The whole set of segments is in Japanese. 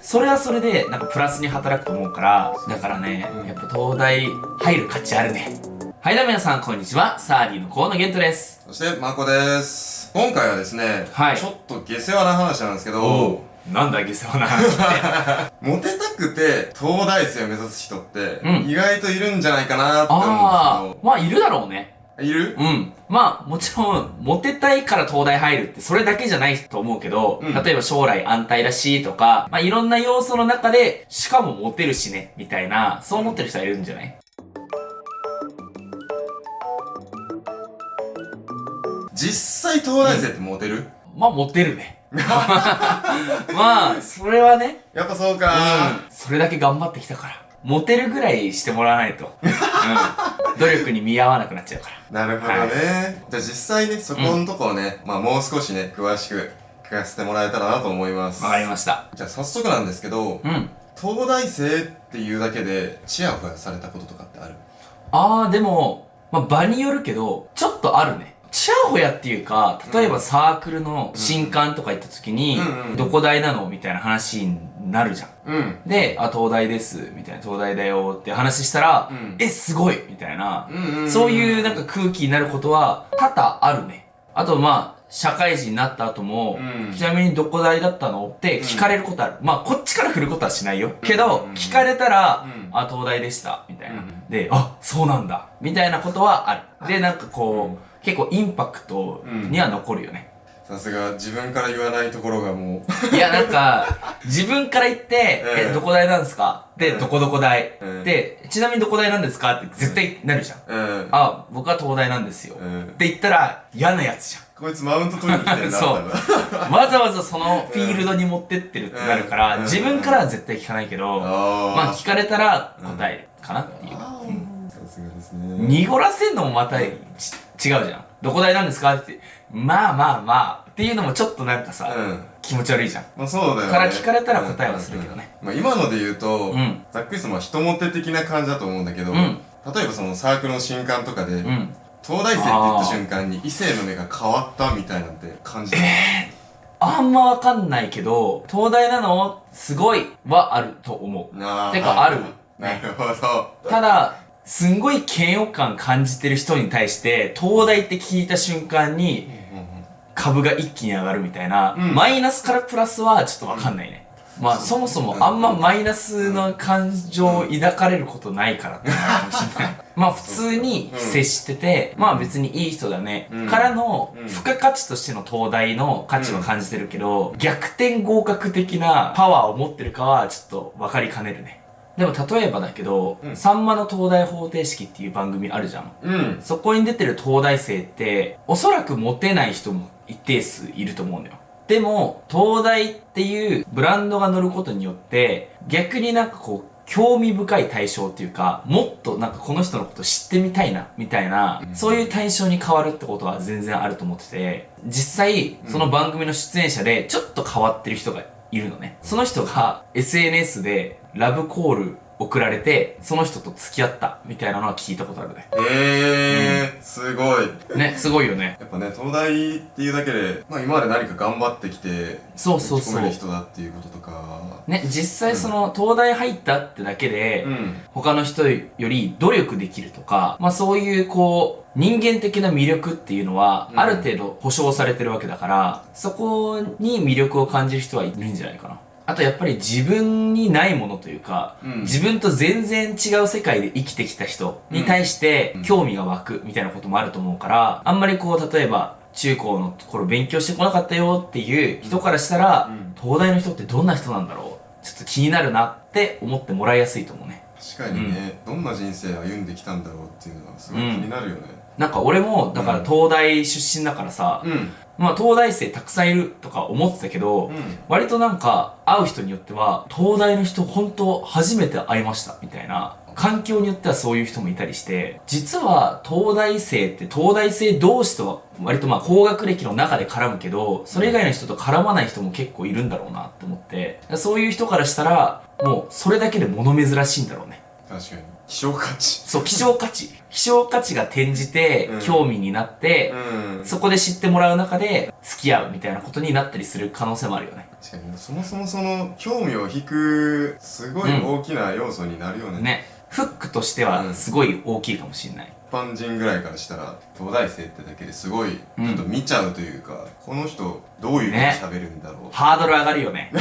それはそれでなんかプラスに働くと思うから、だからね、やっぱ東大入る価値あるね。はい、どうも皆さんこんにちは、サーディの河野玄斗です。そしてマコです。今回はですね、はい、ちょっと下世話な話なんですけど、なんだ下世話な話ってモテたくて東大生を目指す人って、意外といるんじゃないかなって思うんですけど。まあいるだろうね。いる？まあ、もちろん、モテたいから東大入るってそれだけじゃないと思うけど、例えば将来安泰だしとか、まあいろんな要素の中で、しかもモテるしね、みたいな、そう思ってる人はいるんじゃない？実際東大生ってモテる？まあモテるね。まあ、それはね。やっぱそうかそれだけ頑張ってきたから。モテるぐらいしてもらわないと。努力に見合わなくなっちゃうから。なるほどね。じゃあ実際ね、そこのとこをね、まあもう少しね、詳しく聞かせてもらえたらなと思います。わかりました。じゃあ早速なんですけど、東大生っていうだけで、チヤホヤされたこととかってある？でも、まあ場によるけど、ちょっとあるね。チヤホヤっていうか、例えばサークルの新刊とか行った時に、どこ大なのみたいな話になるじゃん。で、東大です、みたいな、東大だよって話したら、すごいみたいな、そういうなんか空気になることは多々あるね。あとまあ、社会人になった後も、ちなみにどこ大だったのって聞かれることある。まあ、こっちから振ることはしないよ。けど、聞かれたら、東大でした、みたいな。で、そうなんだ、みたいなことはある。で、なんかこう、結構インパクトには残るよね。さすが、自分から言わないところがもう。いや、なんか、自分から言って、どこ大なんですかで、どこどこ大。で、ちなみにどこ大なんですかって絶対なるじゃん。僕は東大なんですよ。って言ったら嫌なやつじゃん。こいつマウント取りに来てるな。そう。わざわざそのフィールドに持ってってるってなるから、自分からは絶対聞かないけど、まあ聞かれたら答えるかなっていう。さすがですね。濁らせんのもまた違うじゃん。どこ大なんですかって。まあっていうのもちょっとなんかさ、気持ち悪いじゃん。まあそうだよね。から聞かれたら答えはするけどね。まあ今ので言うと、ざっくりその人モテ的な感じだと思うんだけど、例えばそのサークルの新刊とかで、東大生って言った瞬間に異性の目が変わったみたいなんて感じた？あんまわかんないけど、東大なのすごいはあると思う。てかある。なるほど。ただ、すんごい嫌悪感感じてる人に対して、東大って聞いた瞬間に、株が一気に上がるみたいな、マイナスからプラスはちょっとわかんないね。まあそもそもあんまマイナスの感情を抱かれることないからってかもしれない。まあ普通に接してて、まあ別にいい人だね、からの付加価値としての東大の価値は感じてるけど、逆転合格的なパワーを持ってるかはちょっと分かりかねるね。でも例えばだけど、さんまの東大方程式っていう番組あるじゃん。そこに出てる東大生って、おそらくモテない人も一定数いると思うんだよ。でも、東大っていうブランドが乗ることによって、逆になんかこう、興味深い対象っていうか、もっとなんかこの人のこと知ってみたいな、みたいな、そういう対象に変わるってことは全然あると思ってて、実際、その番組の出演者でちょっと変わってる人がいるのね。その人が SNS でラブコール送られて、その人と付き合ったみたいなのは聞いたことあるね。すごい。ね、すごいよね。やっぱね、東大っていうだけで、まあ今まで何か頑張ってきて、そう。込める人だっていうこととか。ね、実際その、東大入ったってだけで、他の人より努力できるとか、まあそういうこう、人間的な魅力っていうのは、ある程度保証されてるわけだから、そこに魅力を感じる人はいるんじゃないかな。あとやっぱり自分にないものというか、自分と全然違う世界で生きてきた人に対して興味が湧くみたいなこともあると思うから、あんまりこう例えば中高の頃勉強してこなかったよっていう人からしたら、東大の人ってどんな人なんだろう、ちょっと気になるなって思ってもらいやすいと思うね。確かにね、どんな人生歩んできたんだろうっていうのはすごい気になるよね。なんか俺もだから東大出身だからさ、まあ東大生たくさんいるとか思ってたけど、割となんか会う人によっては、東大の人本当初めて会いましたみたいな、環境によってはそういう人もいたりして、実は東大生って東大生同士とは割とまあ高学歴の中で絡むけど、それ以外の人と絡まない人も結構いるんだろうなって思って、そういう人からしたら、もうそれだけで物珍しいんだろうね。確かに。希少価値。そう、希少価値。希少価値が転じて、興味になって、そこで知ってもらう中で、付き合うみたいなことになったりする可能性もあるよね。確かに、そもそもその、興味を引く、すごい大きな要素になるよね。ね。フックとしては、すごい大きいかもしれない。一般人ぐらいからしたら、東大生ってだけですごい、ちょっと見ちゃうというか、この人、どういうふうに喋るんだろう。ハードル上がるよね。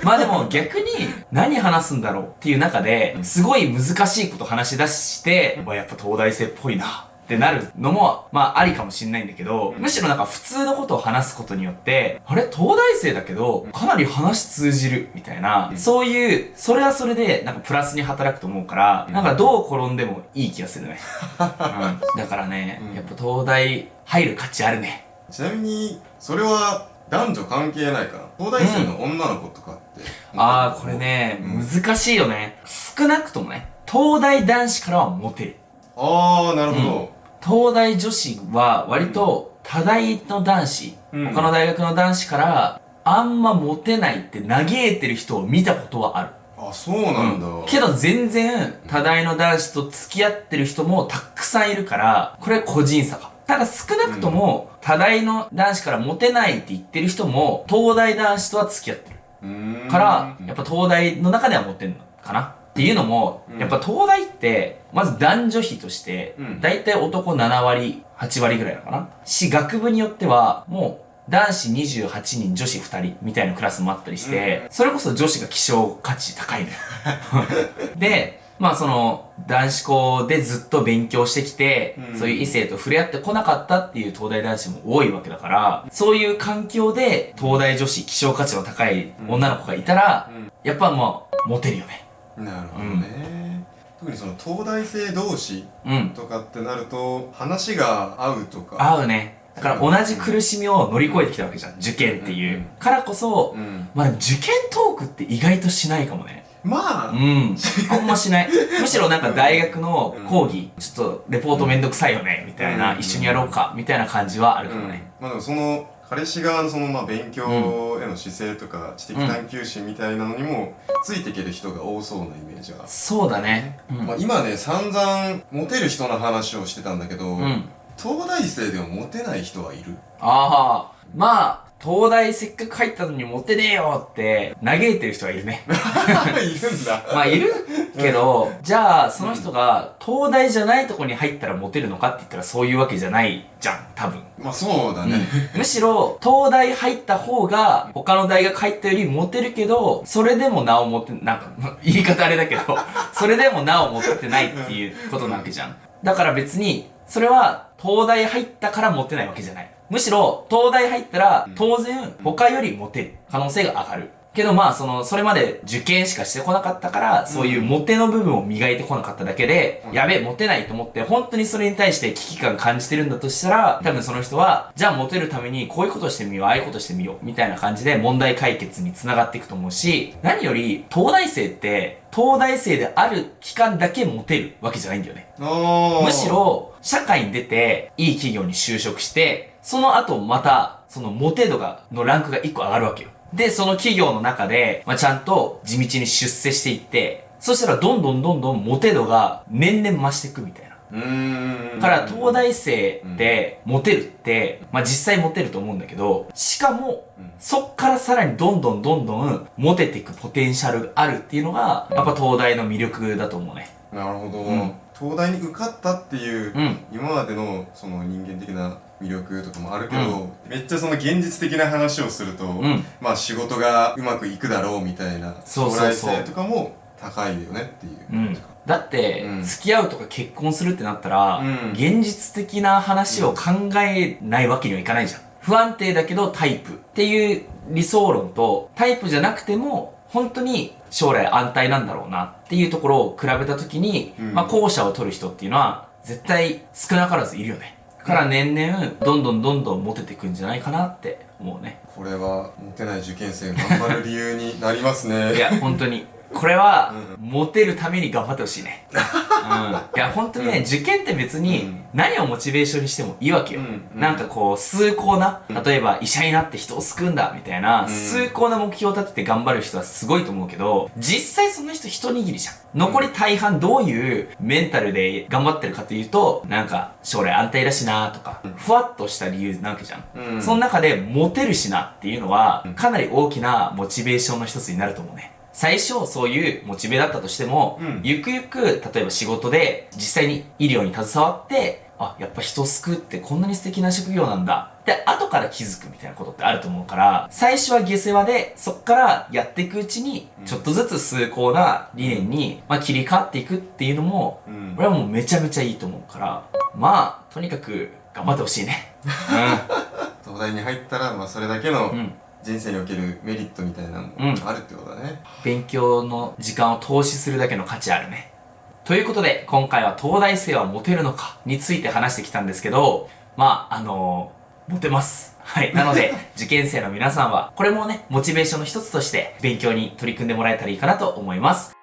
まあでも逆に何話すんだろうっていう中で、すごい難しいこと話し出して、やっぱ東大生っぽいなってなるのも、まあありかもしんないんだけど、むしろなんか普通のことを話すことによって、あれ東大生だけど、かなり話通じるみたいな、そういう、それはそれでなんかプラスに働くと思うから、なんかどう転んでもいい気がするね。だからね、やっぱ東大入る価値あるね。ちなみに、それは男女関係ないかな。東大生の女の子とかって。ああ、これね、難しいよね。少なくともね、東大男子からはモテる。ああ、なるほど。東大女子は割と多大の男子、他の大学の男子からあんまモテないって嘆いてる人を見たことはある。あ、そうなんだ。けど全然多大の男子と付き合ってる人もたくさんいるから、これ個人差か。ただ少なくとも多大の男子からモテないって言ってる人も東大男子とは付き合ってる。から、やっぱ東大の中ではモテんのかな。っていうのも、やっぱ東大って、まず男女比として、だいたい男7割、8割ぐらいなのかな。学部によっては、もう、男子28人、女子2人みたいなクラスもあったりして、それこそ女子が希少価値高いのよ。で、まあその、男子校でずっと勉強してきて、そういう異性と触れ合ってこなかったっていう東大男子も多いわけだから、そういう環境で東大女子希少価値の高い女の子がいたら、やっぱもう、モテるよね。なるほどね。特にその東大生同士とかってなると、話が合うとか。合うね。だから同じ苦しみを乗り越えてきたわけじゃん。受験っていう。からこそ、まあ受験トークって意外としないかもね。まあ。あんましない。むしろなんか大学の講義、ちょっとレポートめんどくさいよね、みたいな、一緒にやろうか、みたいな感じはあるかもね。まあでもその、彼氏側のそのまあ勉強への姿勢とか知的探求心みたいなのにもついていける人が多そうなイメージは。そうだね。まあ今ね、散々モテる人の話をしてたんだけど、東大生でもモテない人はいる？ああ、まあ、東大せっかく入ったのにモテねえよって嘆いてる人はいるね。いるんだ。まあいるけど、じゃあその人が東大じゃないとこに入ったらモテるのかって言ったらそういうわけじゃないじゃん、多分。まあそうだね。むしろ東大入った方が他の大学入ったよりモテるけど、それでもなおモテ、なんか言い方あれだけど、それでもなおモテてないっていうことなわけじゃん。だから別に、それは東大入ったからモテないわけじゃない。むしろ、東大入ったら、当然、他よりモテる可能性が上がる。けどまあ、それまで受験しかしてこなかったから、そういうモテの部分を磨いてこなかっただけで、やべえ、モテないと思って、本当にそれに対して危機感感じてるんだとしたら、多分その人は、じゃあモテるためにこういうことしてみよう、ああいうことしてみよう、みたいな感じで問題解決に繋がっていくと思うし、何より、東大生って、東大生である期間だけモテるわけじゃないんだよね。むしろ、社会に出て、いい企業に就職して、その後また、そのモテ度のランクが一個上がるわけよ。で、その企業の中で、ちゃんと地道に出世していって、そしたらどんどんモテ度が年々増していくみたいな。から、東大生ってモテるって、実際モテると思うんだけど、しかも、そっからさらにどんどんモテていくポテンシャルがあるっていうのが、やっぱ東大の魅力だと思うね。なるほど。東大に受かったっていう、今までのその人間的な魅力とかもあるけど、めっちゃその現実的な話をすると、まあ仕事がうまくいくだろうみたいな将来性とかも高いよねっていう感じか。だって、付き合うとか結婚するってなったら、現実的な話を考えないわけにはいかないじゃん。不安定だけどタイプっていう理想論と、タイプじゃなくても本当に将来安泰なんだろうなっていうところを比べたときに、後者を取る人っていうのは絶対少なからずいるよね。から年々どんどんモテていくんじゃないかなって思うね。これはモテない受験生が頑張る理由になりますね。いや本当にこれは、モテるために頑張ってほしいね。いや、本当にね、受験って別に何をモチベーションにしてもいいわけよ。なんかこう、崇高な、例えば医者になって人を救うんだ、みたいな、崇高な目標を立てて頑張る人はすごいと思うけど、実際その人一握りじゃん。残り大半どういうメンタルで頑張ってるかというと、なんか、将来安泰だしなとか、ふわっとした理由なわけじゃん。その中で、モテるしなっていうのは、かなり大きなモチベーションの一つになると思うね。最初そういうモチベだったとしても、ゆくゆく例えば仕事で実際に医療に携わって、あ、やっぱ人を救うってこんなに素敵な職業なんだって後から気づくみたいなことってあると思うから、最初は下世話でそっからやっていくうちにちょっとずつ崇高な理念に、切り替わっていくっていうのも、俺はもうめちゃめちゃいいと思うから、とにかく頑張ってほしいね。東大に入ったら、それだけの人生におけるメリットみたいなのもあるってことだね。勉強の時間を投資するだけの価値あるね。ということで、今回は東大生はモテるのかについて話してきたんですけど、モテます。はい。なので、受験生の皆さんは、これもね、モチベーションの一つとして、勉強に取り組んでもらえたらいいかなと思います。